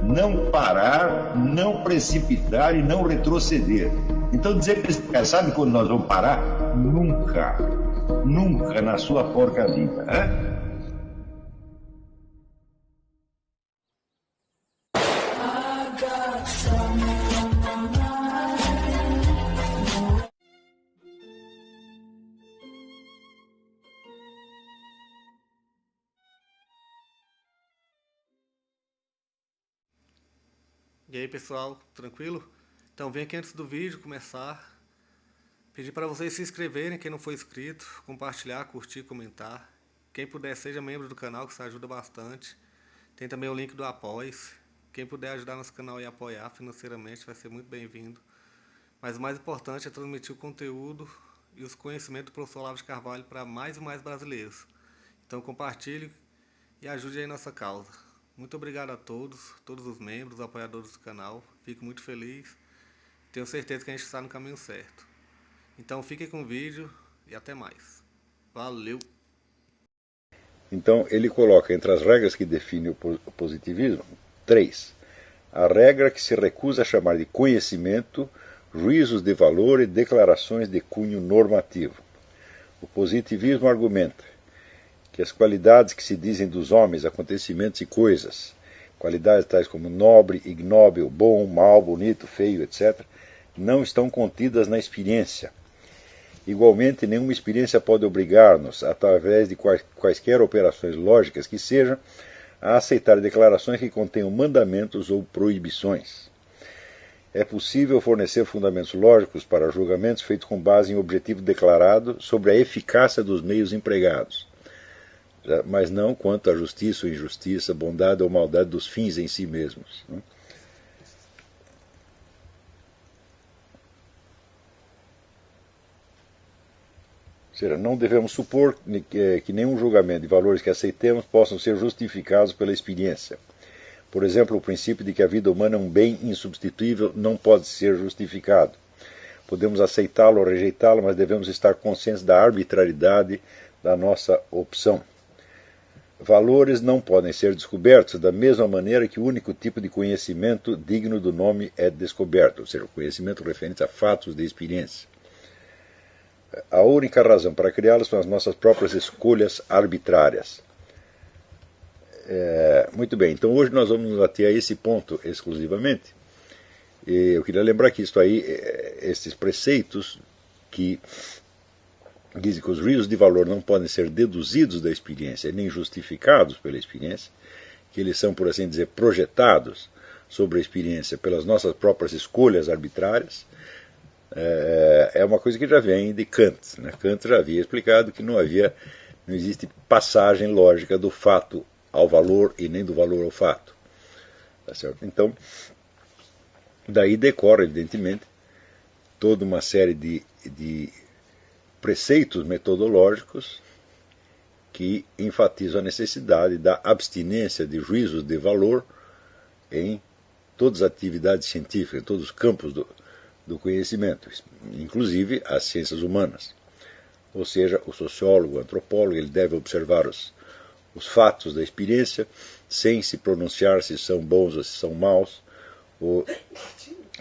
não parar, não precipitar e não retroceder. Então dizer para esse cara, sabe quando nós vamos parar? Nunca. Nunca na sua porca vida. Né? E aí pessoal, tranquilo? Então vem aqui antes do vídeo começar, pedir para vocês se inscreverem, quem não for inscrito, compartilhar, curtir, comentar. Quem puder seja membro do canal, que isso ajuda bastante. Tem também o link do Apoia-se. Quem puder ajudar nosso canal e apoiar financeiramente vai ser muito bem-vindo. Mas o mais importante é transmitir o conteúdo e os conhecimentos do professor Olavo de Carvalho para mais e mais brasileiros. Então compartilhe e ajude aí nossa causa. Muito obrigado a todos os membros, apoiadores do canal. Fico muito feliz. Tenho certeza que a gente está no caminho certo. Então fiquem com o vídeo e até mais. Valeu! Então ele coloca entre as regras que definem o positivismo, 3. A regra que se recusa a chamar de conhecimento, juízos de valor e declarações de cunho normativo. O positivismo argumenta que as qualidades que se dizem dos homens, acontecimentos e coisas, qualidades tais como nobre, ignóbil, bom, mal, bonito, feio, etc., não estão contidas na experiência. Igualmente, nenhuma experiência pode obrigar-nos, através de quaisquer operações lógicas que sejam, a aceitar declarações que contenham mandamentos ou proibições. É possível fornecer fundamentos lógicos para julgamentos feitos com base em objetivo declarado sobre a eficácia dos meios empregados, mas não quanto à justiça ou injustiça, bondade ou maldade dos fins em si mesmos. Ou seja, não devemos supor que nenhum julgamento de valores que aceitemos possam ser justificados pela experiência. Por exemplo, o princípio de que a vida humana é um bem insubstituível não pode ser justificado. Podemos aceitá-lo ou rejeitá-lo, mas devemos estar conscientes da arbitrariedade da nossa opção. Valores não podem ser descobertos da mesma maneira que o único tipo de conhecimento digno do nome é descoberto, ou seja, o conhecimento referente a fatos de experiência. A única razão para criá-los são as nossas próprias escolhas arbitrárias. Muito bem, então hoje nós vamos nos ater a esse ponto exclusivamente. E eu queria lembrar que isto aí, esses preceitos que dizem que os juízos de valor não podem ser deduzidos da experiência, nem justificados pela experiência, que eles são, por assim dizer, projetados sobre a experiência pelas nossas próprias escolhas arbitrárias, é uma coisa que já vem de Kant. Né? Kant já havia explicado que não existe passagem lógica do fato ao valor e nem do valor ao fato. Tá certo? Então, daí decorre, evidentemente, toda uma série de preceitos metodológicos que enfatizam a necessidade da abstinência de juízos de valor em todas as atividades científicas, em todos os campos do conhecimento, inclusive as ciências humanas. Ou seja, o sociólogo, o antropólogo, ele deve observar os fatos da experiência sem se pronunciar se são bons ou se são maus, ou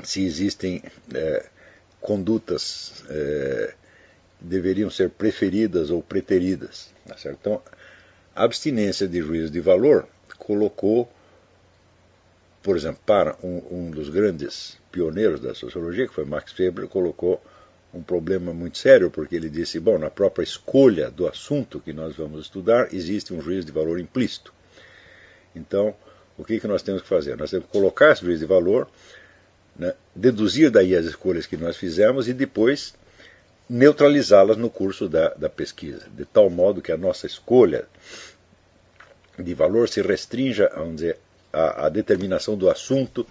se existem condutas deveriam ser preferidas ou preteridas. Tá certo? Então, a abstinência de juízo de valor colocou, por exemplo, para um dos grandes pioneiros da sociologia, que foi Max Weber, colocou um problema muito sério, porque ele disse, bom, na própria escolha do assunto que nós vamos estudar, existe um juízo de valor implícito. Então, o que nós temos que fazer? Nós temos que colocar esse juízo de valor, né, deduzir daí as escolhas que nós fizemos e depois neutralizá-las no curso da pesquisa, de tal modo que a nossa escolha de valor se restrinja, vamos dizer, à determinação do assunto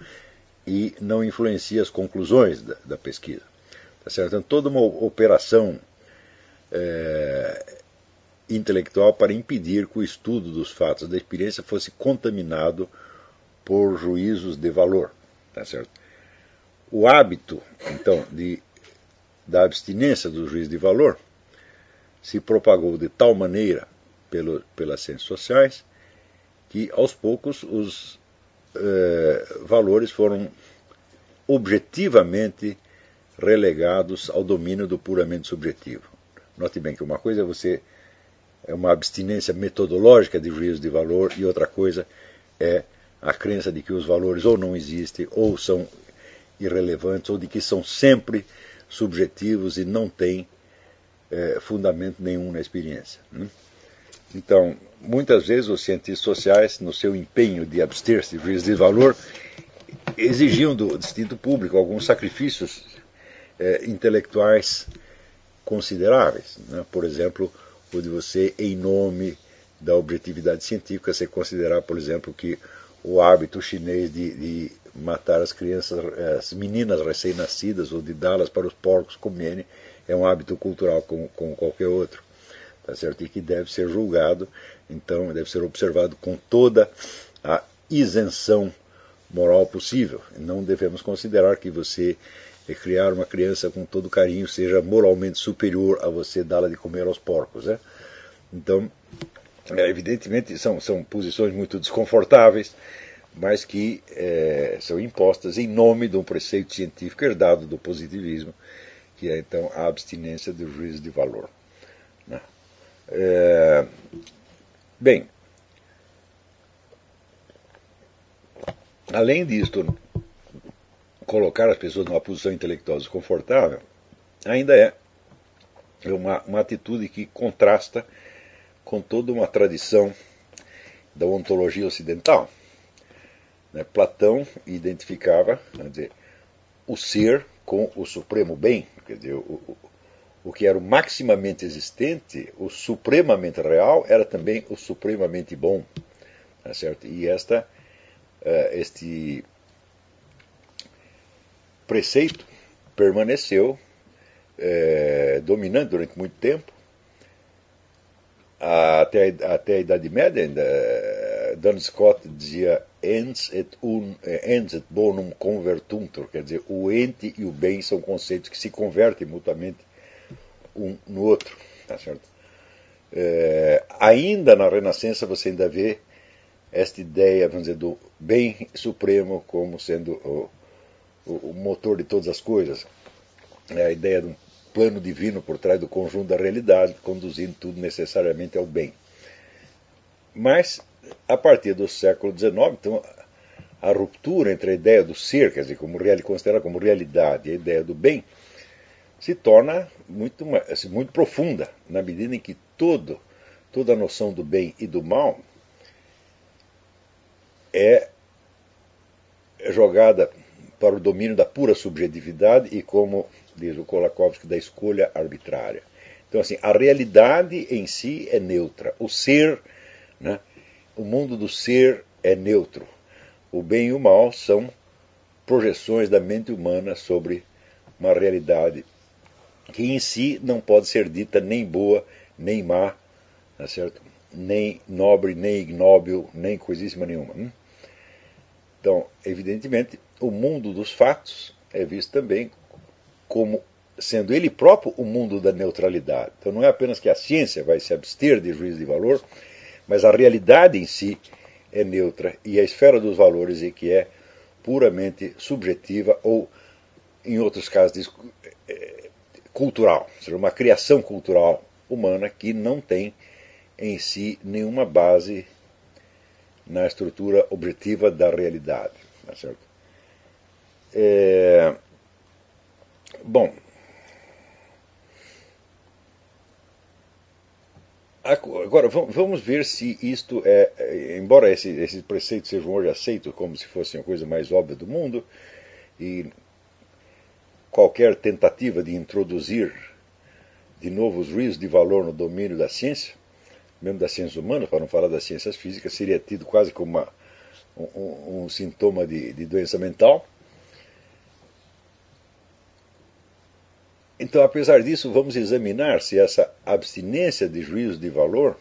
e não influencie as conclusões da pesquisa. Tá certo? Então, toda uma operação intelectual para impedir que o estudo dos fatos da experiência fosse contaminado por juízos de valor. Tá certo? O hábito, então, da abstinência do juízo de valor se propagou de tal maneira pelas ciências sociais que, aos poucos, valores foram objetivamente relegados ao domínio do puramente subjetivo. Note bem que uma coisa é uma abstinência metodológica de juízo de valor e outra coisa é a crença de que os valores ou não existem, ou são irrelevantes, ou de que são sempre subjetivos e não têm fundamento nenhum na experiência. Então, muitas vezes os cientistas sociais, no seu empenho de abster-se de juízo de valor, exigiam do distinto público alguns sacrifícios intelectuais consideráveis. Por exemplo, o de você, em nome da objetividade científica, você considerar, por exemplo, que o hábito chinês de matar as crianças, as meninas recém-nascidas, ou de dá-las para os porcos comerem, é um hábito cultural como qualquer outro, tá certo? E que deve ser julgado, então deve ser observado com toda a isenção moral possível. Não devemos considerar que você criar uma criança com todo carinho seja moralmente superior a você dá-la de comer aos porcos, né? Então, evidentemente, são posições muito desconfortáveis, mas que são impostas em nome de um preceito científico herdado do positivismo, que é, então, a abstinência do juízo de valor. Bem, além disto, colocar as pessoas numa posição intelectual desconfortável, ainda é uma atitude que contrasta com toda uma tradição da ontologia ocidental. Platão identificava, quer dizer, o ser com o supremo bem, quer dizer, o que era o maximamente existente, o supremamente real, era também o supremamente bom. Tá certo? E este preceito permaneceu dominante durante muito tempo, até a Idade Média. Ainda Duns Scott dizia ens et bonum convertuntur, quer dizer, o ente e o bem são conceitos que se convertem mutuamente um no outro. Tá certo? Ainda na Renascença você ainda vê esta ideia, vamos dizer, do bem supremo como sendo o motor de todas as coisas. É a ideia de um plano divino por trás do conjunto da realidade, conduzindo tudo necessariamente ao bem. Mas, a partir do século XIX, então, a ruptura entre a ideia do ser, quer dizer, considerada como realidade, e a ideia do bem, se torna muito profunda, na medida em que toda a noção do bem e do mal é jogada para o domínio da pura subjetividade e, como diz o Kolakowski, da escolha arbitrária. Então, assim, a realidade em si é neutra. O ser, né, o mundo do ser é neutro. O bem e o mal são projeções da mente humana sobre uma realidade que em si não pode ser dita nem boa, nem má, tá certo? Nem nobre, nem ignóbil, nem coisíssima nenhuma. Então, evidentemente, o mundo dos fatos é visto também como sendo ele próprio o mundo da neutralidade. Então não é apenas que a ciência vai se abster de juízo de valor, mas a realidade em si é neutra, e a esfera dos valores é que é puramente subjetiva ou, em outros casos, cultural, ou seja, uma criação cultural humana que não tem em si nenhuma base na estrutura objetiva da realidade. Tá certo? Bom, agora vamos ver se isto embora esses preceitos sejam hoje aceitos como se fossem a coisa mais óbvia do mundo, e qualquer tentativa de introduzir de novo os juízos de valor no domínio da ciência, mesmo das ciências humanas, para não falar das ciências físicas, seria tido quase como um sintoma de doença mental. Então, apesar disso, vamos examinar se essa abstinência de juízo de valor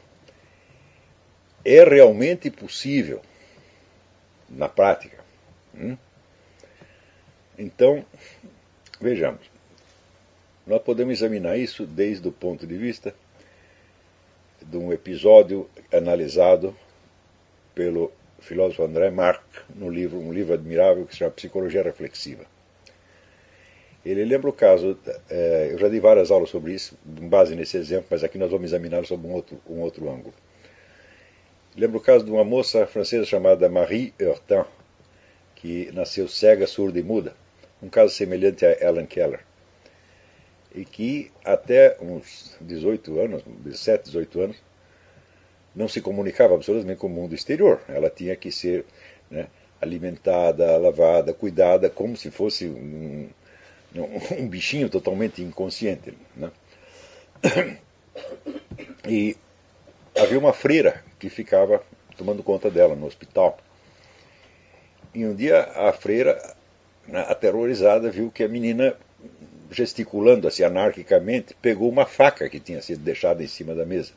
é realmente possível na prática. Então, vejamos. Nós podemos examinar isso desde o ponto de vista de um episódio analisado pelo filósofo André Marc, um livro admirável que se chama Psicologia Reflexiva. Ele lembra o caso, eu já dei várias aulas sobre isso, com base nesse exemplo, mas aqui nós vamos examiná-lo sob um outro ângulo. Lembra o caso de uma moça francesa chamada Marie Heurtin, que nasceu cega, surda e muda, um caso semelhante a Helen Keller, e que até uns 18 anos, 17, 18 anos, não se comunicava absolutamente com o mundo exterior. Ela tinha que ser, né, alimentada, lavada, cuidada, como se fosse um bichinho totalmente inconsciente, né? E havia uma freira que ficava tomando conta dela no hospital. E um dia a freira, aterrorizada, viu que a menina, gesticulando assim anarquicamente, pegou uma faca que tinha sido deixada em cima da mesa.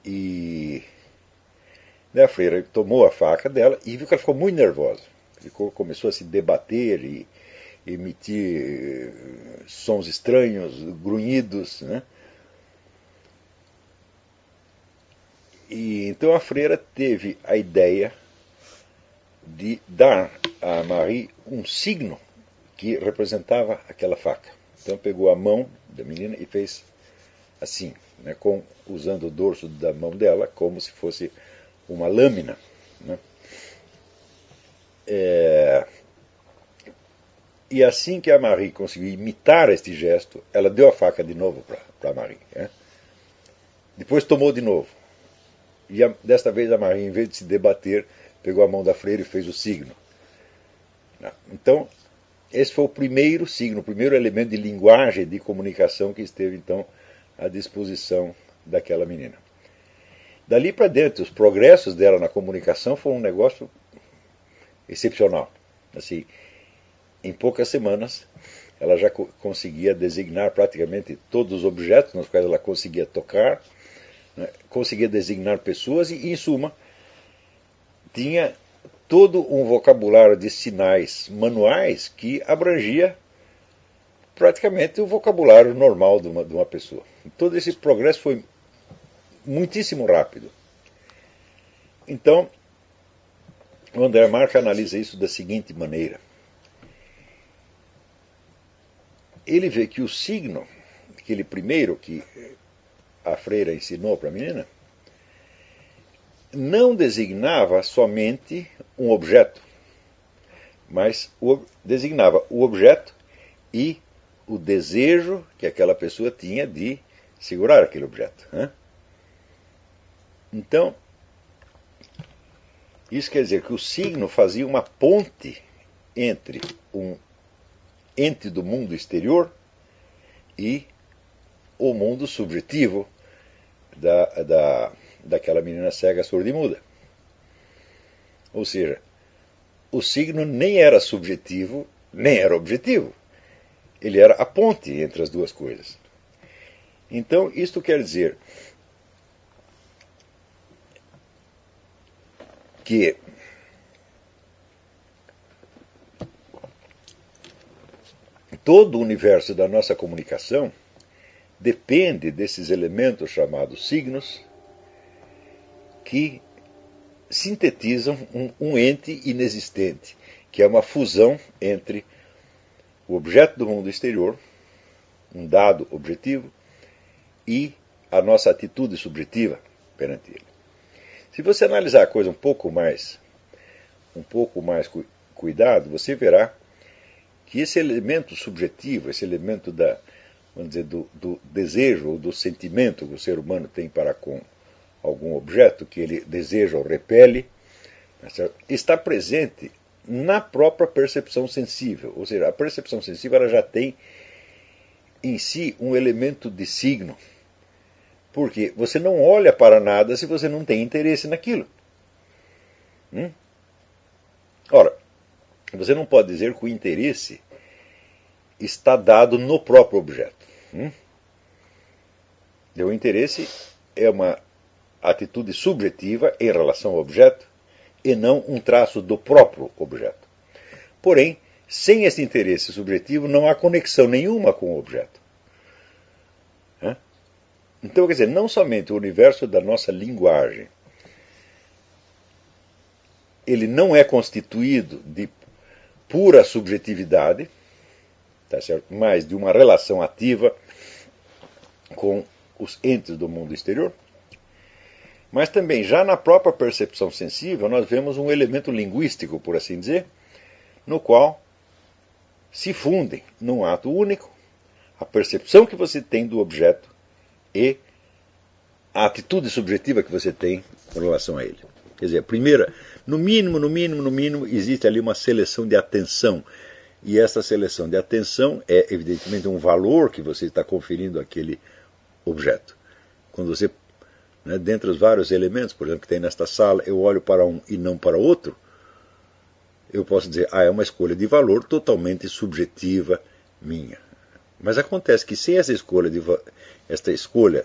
E a freira tomou a faca dela e viu que ela ficou muito nervosa. Começou a se debater e emitir sons estranhos, grunhidos, né? E então a freira teve a ideia de dar a Marie um signo que representava aquela faca. Então pegou a mão da menina e fez assim, né, usando o dorso da mão dela como se fosse uma lâmina, né? E assim que a Marie conseguiu imitar este gesto, ela deu a faca de novo para a Marie, né? Depois tomou de novo. E desta vez a Marie, em vez de se debater, pegou a mão da freira e fez o signo. Então, esse foi o primeiro signo, o primeiro elemento de linguagem, de comunicação que esteve, então, à disposição daquela menina. Dali para dentro, os progressos dela na comunicação foram um negócio excepcional. Assim, em poucas semanas, ela já conseguia designar praticamente todos os objetos nos quais ela conseguia tocar, né, conseguia designar pessoas e, em suma, tinha todo um vocabulário de sinais manuais que abrangia praticamente o vocabulário normal de uma pessoa. Todo esse progresso foi muitíssimo rápido. Então, o André Marc analisa isso da seguinte maneira. Ele vê que o signo, aquele primeiro que a freira ensinou para a menina, não designava somente um objeto, mas designava o objeto e o desejo que aquela pessoa tinha de segurar aquele objeto, né? Então, isso quer dizer que o signo fazia uma ponte entre um ente do mundo exterior e o mundo subjetivo daquela menina cega, surda e muda. Ou seja, o signo nem era subjetivo, nem era objetivo. Ele era a ponte entre as duas coisas. Então, isto quer dizer que todo o universo da nossa comunicação depende desses elementos chamados signos que sintetizam um ente inexistente, que é uma fusão entre o objeto do mundo exterior, um dado objetivo, e a nossa atitude subjetiva perante ele. Se você analisar a coisa um pouco mais cuidado, você verá que esse elemento subjetivo, esse elemento vamos dizer, do desejo ou do sentimento que o ser humano tem para com algum objeto que ele deseja ou repele, está presente na própria percepção sensível. Ou seja, a percepção sensível ela já tem em si um elemento de signo. Porque você não olha para nada se você não tem interesse naquilo. Ora, você não pode dizer que o interesse está dado no próprio objeto. O interesse é uma atitude subjetiva em relação ao objeto e não um traço do próprio objeto. Porém, sem esse interesse subjetivo não há conexão nenhuma com o objeto. Então, quer dizer, não somente o universo da nossa linguagem ele não é constituído de pura subjetividade, tá certo? Mas de uma relação ativa com os entes do mundo exterior. Mas também, já na própria percepção sensível, nós vemos um elemento linguístico, por assim dizer, no qual se fundem, num ato único, a percepção que você tem do objeto e a atitude subjetiva que você tem com relação a ele. Quer dizer, primeira, no mínimo, existe ali uma seleção de atenção. E essa seleção de atenção é, evidentemente, um valor que você está conferindo àquele objeto. Quando você, dentre os vários elementos, por exemplo, que tem nesta sala, eu olho para um e não para outro, eu posso dizer, é uma escolha de valor totalmente subjetiva minha. Mas acontece que sem essa escolha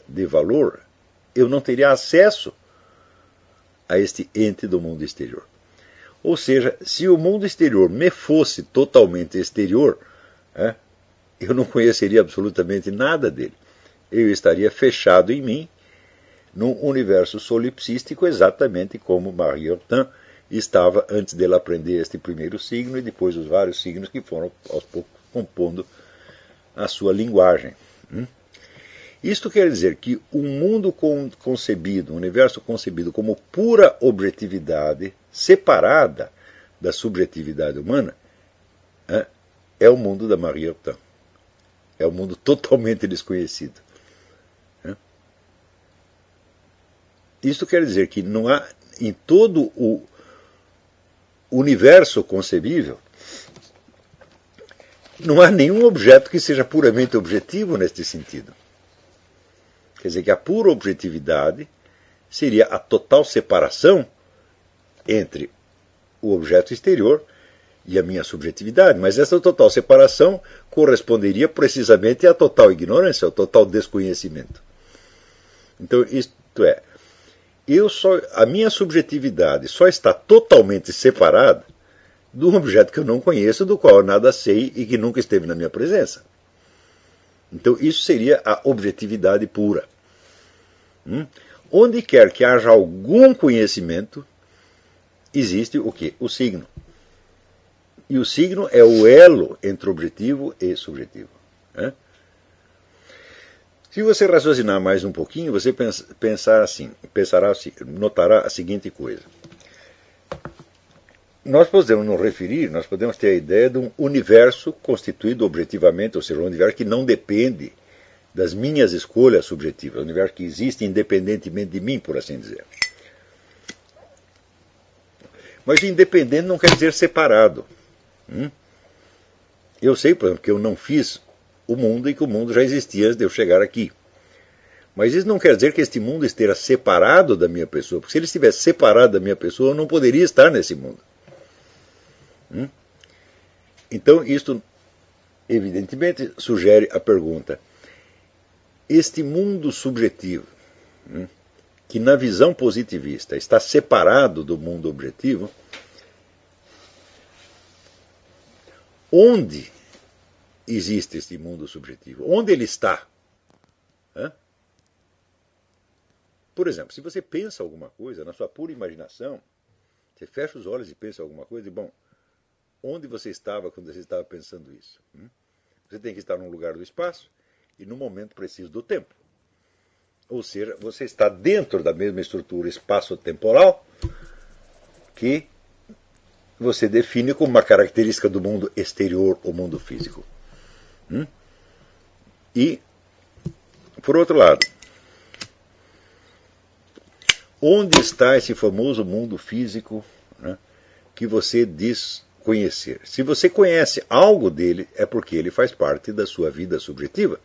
de valor, eu não teria acesso a este ente do mundo exterior. Ou seja, se o mundo exterior me fosse totalmente exterior, eu não conheceria absolutamente nada dele. Eu estaria fechado em mim, num universo solipsístico, exatamente como Marie Hortin estava antes dele aprender este primeiro signo e depois os vários signos que foram aos poucos compondo a sua linguagem. Isto quer dizer que o mundo concebido, o universo concebido como pura objetividade, separada da subjetividade humana, é o mundo da Marie Hortin. É um mundo totalmente desconhecido. Isto quer dizer que não há, em todo o universo concebível, não há nenhum objeto que seja puramente objetivo neste sentido. Quer dizer que a pura objetividade seria a total separação entre o objeto exterior e a minha subjetividade. Mas essa total separação corresponderia precisamente à total ignorância, ao total desconhecimento. Então, isto é, a minha subjetividade só está totalmente separada de um objeto que eu não conheço, do qual eu nada sei e que nunca esteve na minha presença. Então, isso seria a objetividade pura. Onde quer que haja algum conhecimento, existe o quê? O signo. E o signo é o elo entre objetivo e subjetivo. Se você raciocinar mais um pouquinho, você notará a seguinte coisa. Nós podemos ter a ideia de um universo constituído objetivamente, ou seja, um universo que não depende das minhas escolhas subjetivas, um universo que existe independentemente de mim, por assim dizer. Mas independente não quer dizer separado. Eu sei, por exemplo, que eu não fiz o mundo e que o mundo já existia antes de eu chegar aqui. Mas isso não quer dizer que este mundo esteja separado da minha pessoa, porque se ele estivesse separado da minha pessoa, eu não poderia estar nesse mundo. Então, isto, evidentemente, sugere a pergunta: este mundo subjetivo, que na visão positivista está separado do mundo objetivo, onde existe este mundo subjetivo? Onde ele está? Por exemplo, se você pensa alguma coisa, na sua pura imaginação, você fecha os olhos e pensa alguma coisa, e bom, onde você estava quando você estava pensando isso? Você tem que estar num lugar do espaço e no momento preciso do tempo. Ou seja, você está dentro da mesma estrutura espaço-temporal que você define como uma característica do mundo exterior ou mundo físico. E, por outro lado, onde está esse famoso mundo físico, que você diz conhecer? Se você conhece algo dele, é porque ele faz parte da sua vida subjetiva.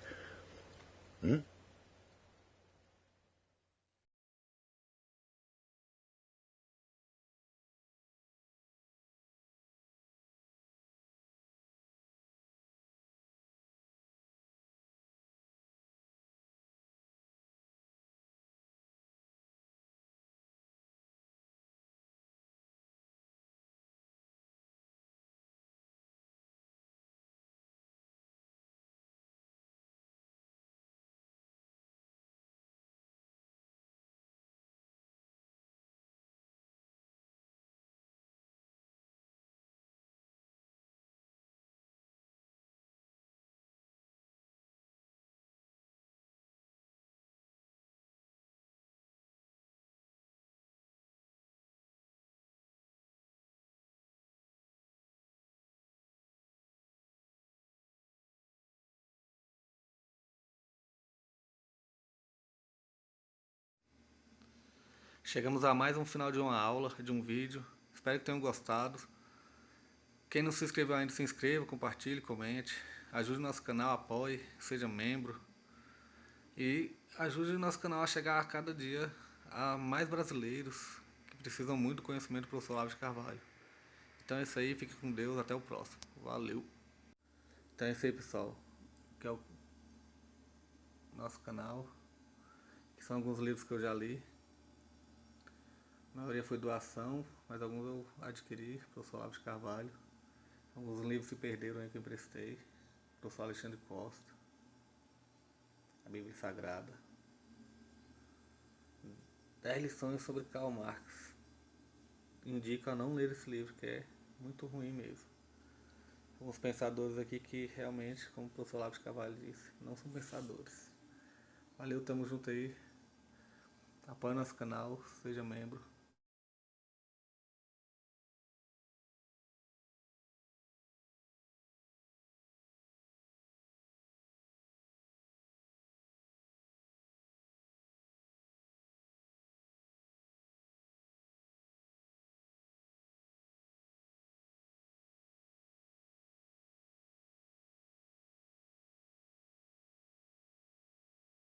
Chegamos a mais um final de uma aula, de um vídeo. Espero que tenham gostado. Quem não se inscreveu ainda, se inscreva, compartilhe, comente. Ajude o nosso canal, apoie, seja membro. E ajude o nosso canal a chegar a cada dia a mais brasileiros que precisam muito do conhecimento do professor Olavo de Carvalho. Então é isso aí, fique com Deus, até o próximo. Valeu! Então é isso aí, pessoal. Que é o nosso canal. Que são alguns livros que eu já li. A maioria foi doação, mas alguns eu adquiri, professor Olavo de Carvalho. Alguns livros se perderam aí que eu emprestei. Professor Alexandre Costa. A Bíblia Sagrada. 10 lições sobre Karl Marx. Indico a não ler esse livro, que é muito ruim mesmo. Alguns pensadores aqui que realmente, como o professor Olavo de Carvalho disse, não são pensadores. Valeu, tamo junto aí. Apoie nosso canal, seja membro.